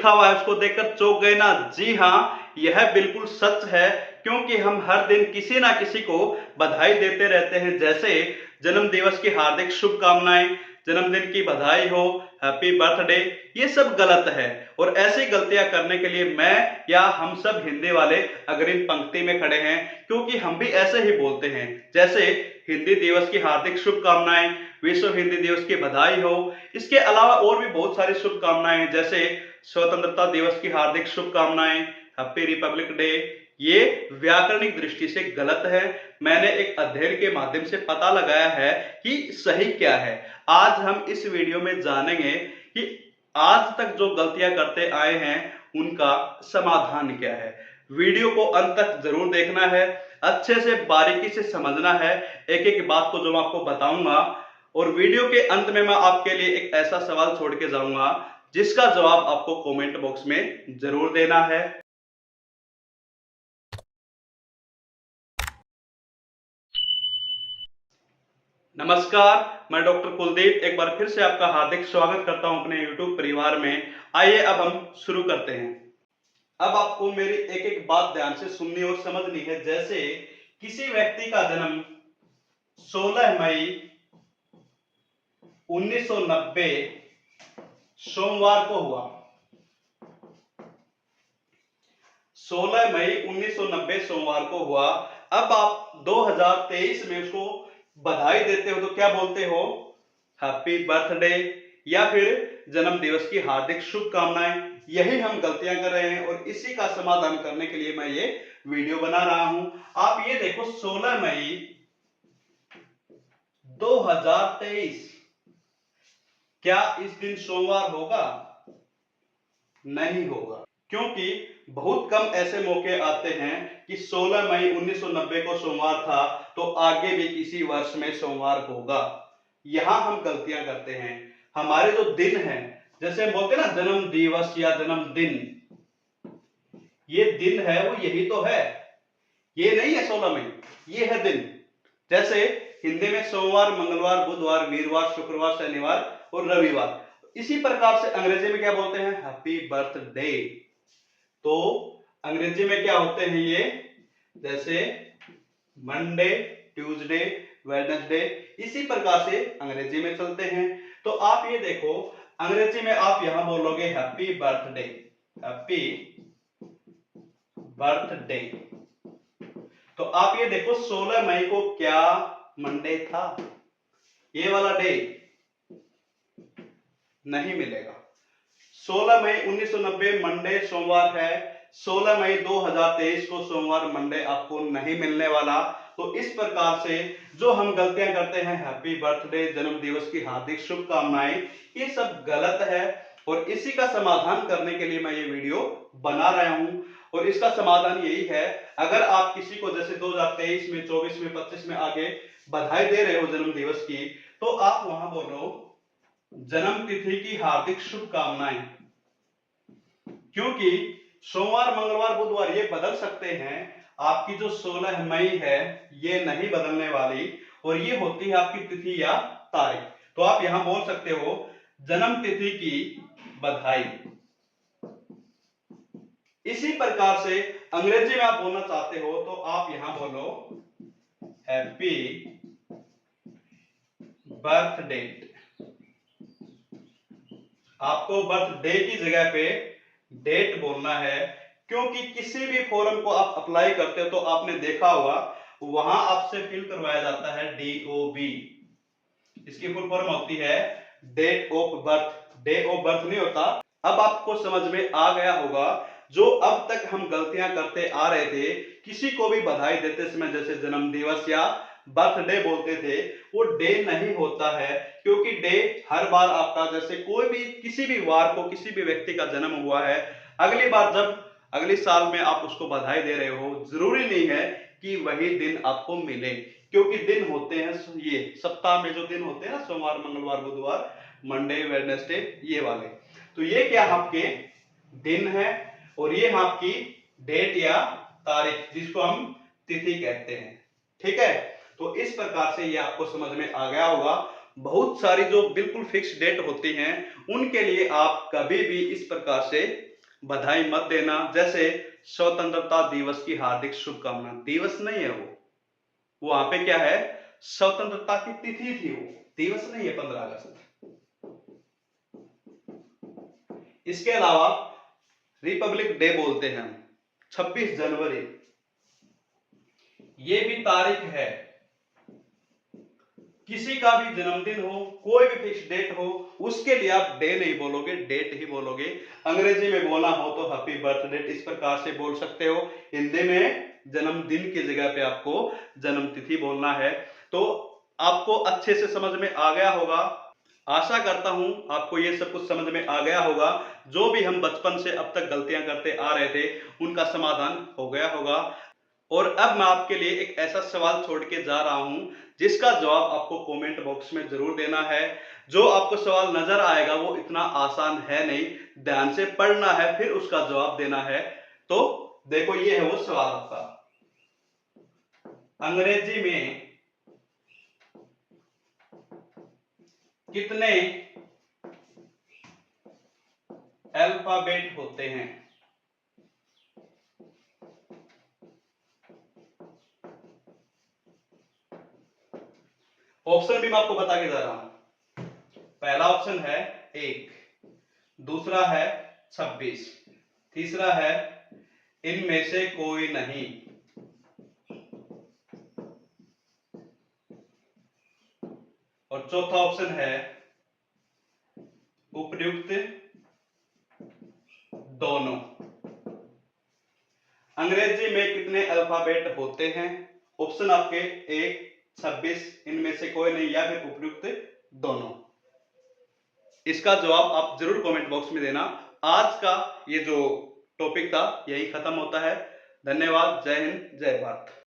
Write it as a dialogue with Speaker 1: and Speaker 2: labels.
Speaker 1: लिखा हुआ है उसको देखकर चौंक गए ना? जी हाँ, यह बिल्कुल सच है, क्योंकि हम हर दिन किसी ना किसी को बधाई देते रहते हैं। जैसे जन्म दिवस की हार्दिक शुभकामनाएं, जन्मदिन की बधाई हो, हैप्पी बर्थडे, ये सब गलत है। और ऐसी गलतियां करने के लिए मैं या हम सब हिंदी वाले अग्रिम पंक्ति में खड़े हैं, क्योंकि हम भी ऐसे ही बोलते हैं। जैसे हिंदी दिवस की हार्दिक शुभकामनाएं, विश्व हिंदी दिवस की बधाई हो, इसके अलावा और भी बहुत सारी शुभकामनाएं हैं, जैसे स्वतंत्रता दिवस की हार्दिक शुभकामनाएं, हैप्पी रिपब्लिक डे। ये व्याकरणिक दृष्टि से गलत है। मैंने एक अध्ययन के माध्यम से पता लगाया है कि सही क्या है। आज हम इस वीडियो में जानेंगे कि आज तक जो गलतियां करते आए हैं उनका समाधान क्या है। वीडियो को अंत तक जरूर देखना है, अच्छे से बारीकी से समझना है एक एक बात को जो मैं आपको बताऊंगा। और वीडियो के अंत में मैं आपके लिए एक ऐसा सवाल छोड़ के जाऊंगा जिसका जवाब आपको कमेंट बॉक्स में जरूर देना है। नमस्कार, मैं डॉक्टर कुलदीप एक बार फिर से आपका हार्दिक स्वागत करता हूं अपने YouTube परिवार में। आइए अब हम शुरू करते हैं। अब आपको मेरी एक एक बात ध्यान से सुननी और समझनी है। जैसे किसी व्यक्ति का जन्म 16 मई 1990 सोमवार को हुआ। 16 मई 1990 सोमवार को हुआ। अब आप 2023 में उसको बधाई देते हो तो क्या बोलते हो? हैप्पी बर्थडे या फिर जन्म दिवस की हार्दिक शुभकामनाएं। यही हम गलतियां कर रहे हैं और इसी का समाधान करने के लिए मैं ये वीडियो बना रहा हूं। आप ये देखो, 16 मई 2023, क्या इस दिन सोमवार होगा? नहीं होगा, क्योंकि बहुत कम ऐसे मौके आते हैं कि 16 मई 1990 को सोमवार था तो आगे भी किसी वर्ष में सोमवार होगा। यहां हम गलतियां करते हैं। हमारे जो दिन हैं, जैसे हम बोलते हैं ना जन्म दिवस या जन्मदिन, ये दिन है वो यही तो है, ये नहीं है 16 मई, ये है दिन। जैसे हिंदी में सोमवार, मंगलवार, बुधवार, वीरवार, शुक्रवार, शनिवार और रविवार। इसी प्रकार से अंग्रेजी में क्या बोलते हैं? Happy birthday. तो अंग्रेजी में क्या होते हैं ये? जैसे मंडे, ट्यूसडे, वेडनेसडे, इसी प्रकार से अंग्रेजी में चलते हैं। तो आप ये देखो, अंग्रेजी में आप यहां बोलोगे हैप्पी बर्थडे, हैप्पी बर्थडे। तो आप ये देखो, 16 मई को क्या मंडे था? ये वाला डे नहीं मिलेगा। 16 मई 1990 मंडे सोमवार है, 16 मई 2023 को सोमवार मंडे आपको नहीं मिलने वाला। तो इस प्रकार से जो हम गलतियां करते हैं, हैप्पी बर्थडे, जन्म दिवस की हार्दिक शुभकामनाएं, ये सब गलत है। और इसी का समाधान करने के लिए मैं ये वीडियो बना रहा हूं। और इसका समाधान यही है, अगर आप किसी को जैसे 2023 में, 24 में, 25 में आगे बधाई दे रहे हो जन्म दिवस की, तो आप वहां बोलो जन्म तिथि की हार्दिक शुभकामनाएं। क्योंकि सोमवार, मंगलवार, बुधवार ये बदल सकते हैं, आपकी जो 16 मई है ये नहीं बदलने वाली, और ये होती है आपकी तिथि या तारीख। तो आप यहां बोल सकते हो जन्म तिथि की बधाई। इसी प्रकार से अंग्रेजी में आप बोलना चाहते हो तो आप यहां बोलो हैप्पी बर्थडे। आपको बर्थडे की जगह पे डेट बोलना है, क्योंकि किसी भी फॉर्म को आप अप्लाई करते हो तो आपने देखा होगा वहां आपसे फिल करवाया जाता है DOB। इसकी फुल फॉर्म होती है date of birth, day of birth नहीं होता। अब आपको समझ में आ गया होगा, जो अब तक हम गलतियां करते आ रहे थे, किसी को भी बधाई देते समय जैसे जन्म दिवस या बर्थडे बोलते थे, वो डे नहीं होता है। क्योंकि डे हर बार आपका, जैसे कोई भी किसी भी वार को किसी भी व्यक्ति का जन्म हुआ है, अगली बार जब अगले साल में आप उसको बधाई दे रहे हो, जरूरी नहीं है कि वही दिन आपको मिले। क्योंकि दिन होते हैं, ये सप्ताह में जो दिन होते हैं ना, सोमवार, मंगलवार, बुधवार, मंडे, वेडनेसडे, ये वाले, तो ये क्या आपके दिन है और ये आपकी डेट या तारीख, जिसको हम तिथि कहते हैं। ठीक है, तो इस प्रकार से ये आपको समझ में आ गया होगा। बहुत सारी जो बिल्कुल फिक्स डेट होती हैं, उनके लिए आप कभी भी इस प्रकार से बधाई मत देना। जैसे स्वतंत्रता दिवस की हार्दिक शुभकामना, दिवस नहीं है वो वहां पे क्या है, स्वतंत्रता की तिथि थी, वो दिवस नहीं है 15 अगस्त। इसके अलावा रिपब्लिक डे बोलते हैं हम, 26 जनवरी, ये भी तारीख है। किसी का भी जन्मदिन हो, कोई भी फिक्स डेट हो, उसके लिए आप डे नहीं बोलोगे, डेट ही बोलोगे। अंग्रेजी में बोलना हो तो हैप्पी बर्थडे इस प्रकार से बोल सकते हो। हिंदी में जन्मदिन की जगह पे आपको जन्म तिथि बोलना है। तो आपको अच्छे से समझ में आ गया होगा। आशा करता हूं आपको ये सब कुछ समझ में आ गया होगा। जो भी हम बचपन से अब तक गलतियां करते आ रहे थे, उनका समाधान हो गया होगा। और अब मैं आपके लिए एक ऐसा सवाल छोड़ के जा रहा हूं जिसका जवाब आपको कमेंट बॉक्स में जरूर देना है। जो आपको सवाल नजर आएगा वो इतना आसान है नहीं, ध्यान से पढ़ना है फिर उसका जवाब देना है। तो देखो, ये है वो सवाल आपका। अंग्रेजी में कितने अल्फाबेट होते हैं? ऑप्शन भी मैं आपको बता के जा रहा हूं। पहला ऑप्शन है 1, दूसरा है 26, तीसरा है इनमें से कोई नहीं, और चौथा ऑप्शन है उपयुक्त दोनों। अंग्रेजी में कितने अल्फाबेट होते हैं? ऑप्शन आपके 1, 26, इनमें से कोई नहीं, या फिर उपयुक्त दोनों। इसका जवाब आप जरूर कमेंट बॉक्स में देना। आज का ये जो टॉपिक था यही खत्म होता है। धन्यवाद। जय हिंद, जय भारत।